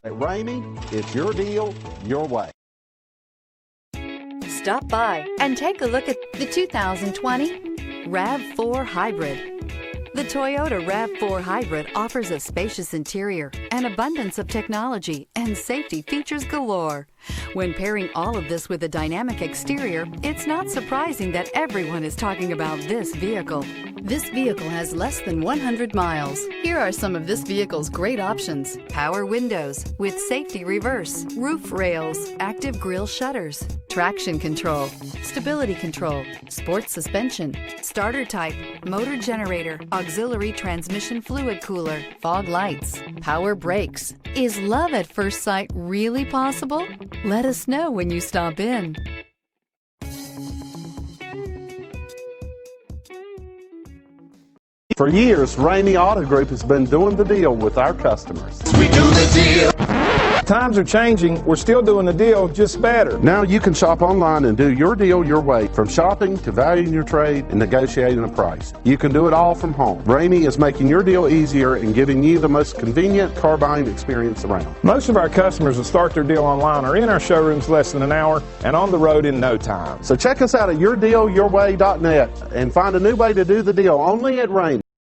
At Ramey, it's your deal, your way. Stop by and take a look at the 2020 RAV4 Hybrid. The Toyota RAV4 Hybrid offers a spacious interior, an abundance of technology, and safety features galore. When pairing all of this with a dynamic exterior, it's not surprising that everyone is talking about this vehicle. This vehicle has less than 100 miles. Here are some of this vehicle's great options: power windows with safety reverse, roof rails, active grille shutters, traction control, stability control, sports suspension, starter type, motor generator, auxiliary transmission fluid cooler, fog lights, power brakes. Is love at first sight really possible? Let us know when you stop in. For years, Ramey Auto Group has been doing the deal with our customers. We do the deal. Times are changing. We're still doing the deal, just better. Now you can shop online and do your deal your way, from shopping to valuing your trade and negotiating a price. You can do it all from home. Ramey is making your deal easier and giving you the most convenient car buying experience around. Most of our customers that start their deal online are in our showrooms less than an hour and on the road in no time. So check us out at yourdealyourway.net and find a new way to do the deal only at Ramey.